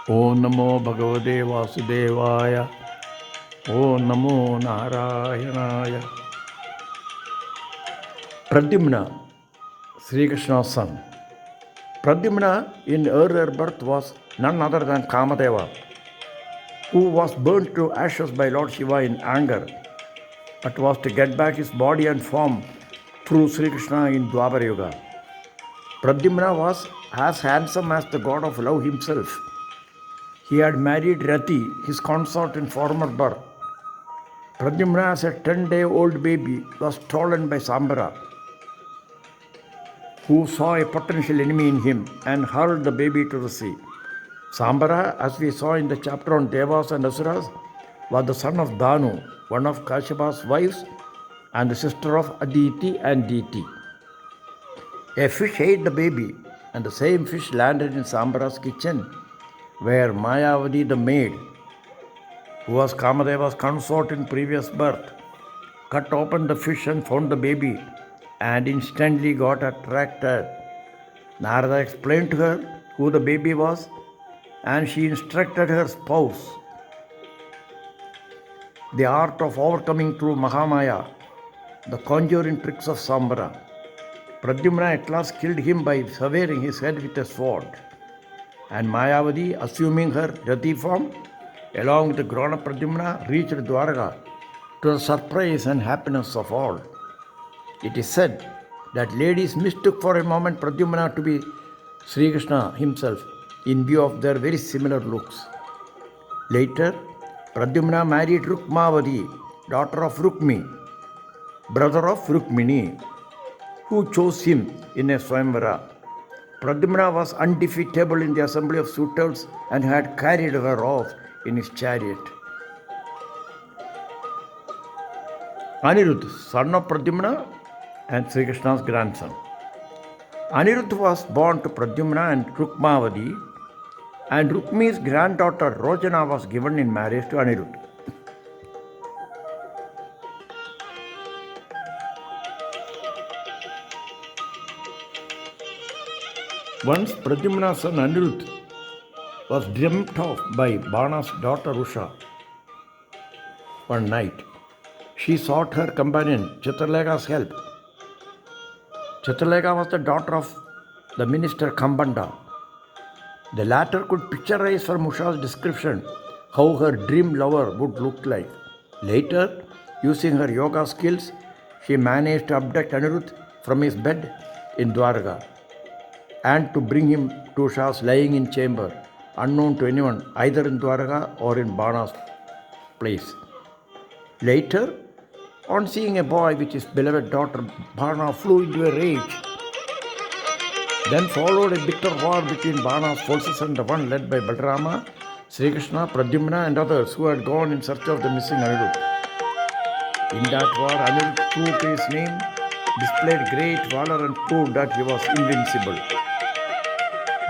Om Namo Bhagavate Vasudevaya. Om Namo Narayanaya. Pradyumna, Sri Krishna's son. Pradyumna in earlier birth was none other than Kamadeva, who was burnt to ashes by Lord Shiva in anger, but was to get back his body and form through Sri Krishna in Dwapara Yuga. Pradyumna was as handsome as the god of love himself. He had married Rati, his consort in former birth. Pradyumna, as a 10-day-old baby, was stolen by Sambara, who saw a potential enemy in him and hurled the baby to the sea. Sambara, as we saw in the chapter on Devas and Asuras, was the son of Danu, one of Kashyap's wives, and the sister of Aditi and Diti. A fish ate the baby, and the same fish landed in Sambara's kitchen, where Mayavadi, the maid, who was Kamadeva's consort in previous birth, cut open the fish and found the baby and instantly got attracted. Narada explained to her who the baby was, and she instructed her spouse the art of overcoming through Mahamaya, the conjuring tricks of Sambara. Pradyumna at last killed him by severing his head with a sword, and Mayavadi, assuming her Rati form, along with the grown up Pradyumna, reached Dwaraka to the surprise and happiness of all. It is said that ladies mistook for a moment Pradyumna to be Sri Krishna himself in view of their very similar looks. Later, Pradyumna married Rukmavadi, daughter of Rukmi, brother of Rukmini, who chose him in a Swayamvara. Pradyumna was undefeatable in the assembly of suitors and had carried her off in his chariot. Anirudh, son of Pradyumna and Sri Krishna's grandson. Anirudh was born to Pradyumna and Rukmavadi, and Rukmi's granddaughter Rojana was given in marriage to Anirudh. Once Pradyumna's son Anirudh was dreamt of by Bana's daughter Usha. One night, she sought her companion Chitralekha's help. Chitralekha was the daughter of the minister Kambanda. The latter could picturize from Usha's description how her dream lover would look like. Later, using her yoga skills, she managed to abduct Anirudh from his bed in Dwaraka and to bring him to Usha's lying-in chamber, unknown to anyone, either in Dwaraka or in Bana's place. Later, on seeing a boy with his beloved daughter, Bana flew into a rage. Then followed a bitter war between Bana's forces and the one led by Balarama, Sri Krishna, Pradyumna and others who had gone in search of the missing Anirudh. In that war, Anirudh, true to his name, displayed great valor and proved that he was invincible.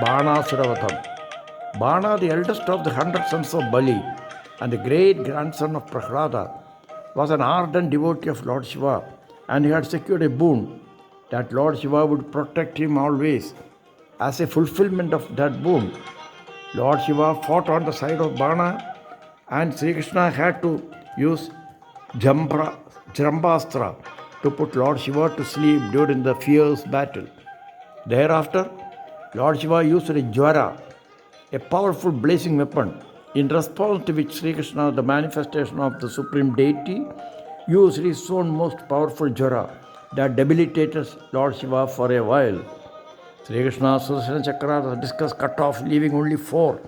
Banasuravatam. Bana, the eldest of the 100 sons of Bali and the great grandson of Prahlada, was an ardent devotee of Lord Shiva, and he had secured a boon that Lord Shiva would protect him always. As a fulfillment of that boon, Lord Shiva fought on the side of Bana, and Sri Krishna had to use Jambastra to put Lord Shiva to sleep during the fierce battle. Thereafter, Lord Shiva used a Jwara, a powerful blazing weapon, in response to which Sri Krishna, the manifestation of the Supreme Deity, used his own most powerful Jwara that debilitated Lord Shiva for a while. Sri Krishna's Sudarsana Chakra, the discus cut off, leaving only 4,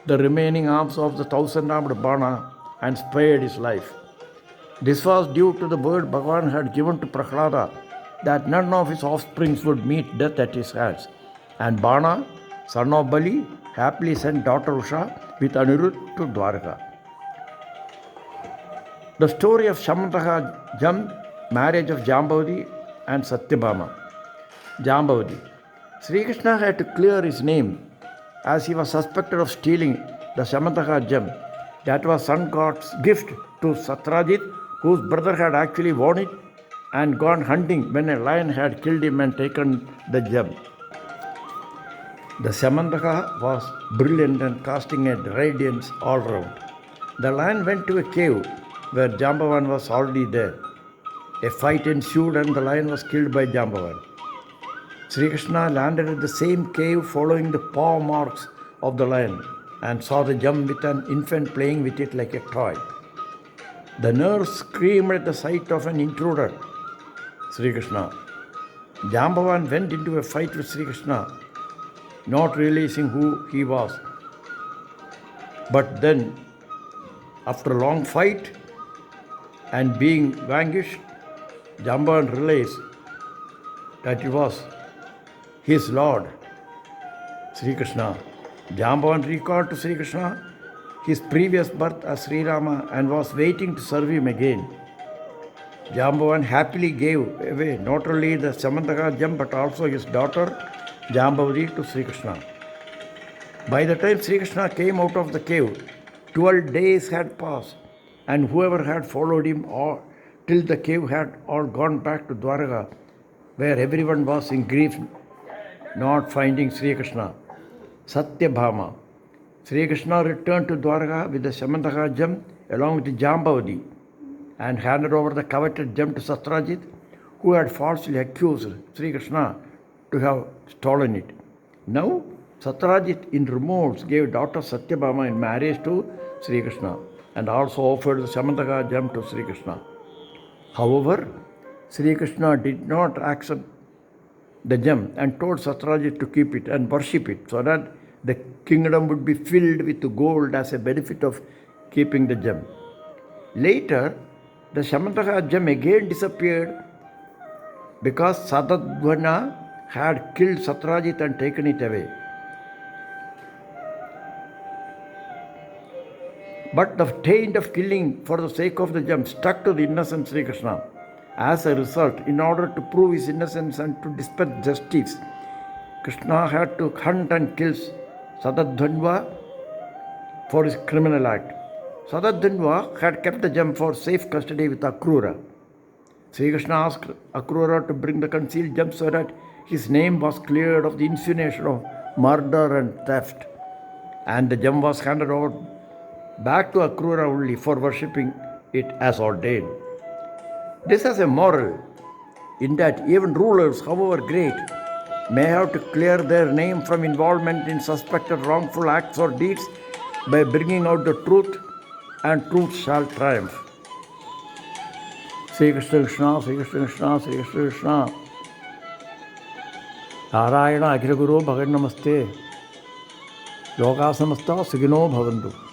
the remaining arms of the 1,000-armed Bana, and spared his life. This was due to the word Bhagavan had given to Prahlada that none of his offsprings would meet death at his hands. And Bana, son of Bali, happily sent daughter Usha with Anirudh to Dwaraka. The story of Shamantaha Jam, marriage of Jambavati and Satyabhama. Jambavati. Sri Krishna had to clear his name as he was suspected of stealing the Shamantaha gem that was sun god's gift to Satrajit, whose brother had actually worn it and gone hunting when a lion had killed him and taken the gem. The Samantaka was brilliant and casting a radiance all round. The lion went to a cave where Jambavan was already there. A fight ensued and the lion was killed by Jambavan. Sri Krishna landed at the same cave following the paw marks of the lion and saw the gem with an infant playing with it like a toy. The nurse screamed at the sight of an intruder, Sri Krishna. Jambavan went into a fight with Sri Krishna, not realizing who he was. But then, after a long fight and being vanquished, Jambavan realized that it was his Lord, Sri Krishna. Jambavan recalled to Sri Krishna his previous birth as Sri Rama and was waiting to serve him again. Jambavan happily gave away not only the Samantaka gem but also his daughter Jambavati to Sri Krishna. By the time Sri Krishna came out of the cave, 12 days had passed, and whoever had followed him till the cave had all gone back to Dwaraka, where everyone was in grief, not finding Sri Krishna. Satyabhama. Sri Krishna returned to Dwaraka with the Samantaka gem along with Jambavati and handed over the coveted gem to Satyajit, who had falsely accused Sri Krishna to have stolen it. Now, Satyajit in remorse gave daughter Satyabhama in marriage to Sri Krishna and also offered the Samantaka gem to Sri Krishna. However, Sri Krishna did not accept the gem and told Satyajit to keep it and worship it so that the kingdom would be filled with gold as a benefit of keeping the gem. Later, the Samantaka gem again disappeared because Sadadvana had killed Satyajit and taken it away. But the taint of killing for the sake of the gem stuck to the innocent Sri Krishna. As a result, in order to prove his innocence and to dispense justice, Krishna had to hunt and kill Sadadhanva for his criminal act. Sadadhanva had kept the gem for safe custody with Akrura. Sri Krishna asked Akrura to bring the concealed gem so that his name was cleared of the insinuation of murder and theft, and the gem was handed over back to Akrura only for worshipping it as ordained. This has a moral in that even rulers, however great, may have to clear their name from involvement in suspected wrongful acts or deeds by bringing out the truth, and truth shall triumph. Sri Krishna Krishna, Sri Krishna Krishna, Sri Krishna Krishna. Narayana Akhila Guru Bhagan Namaste. Loka Samasta Sugino Bhavantu.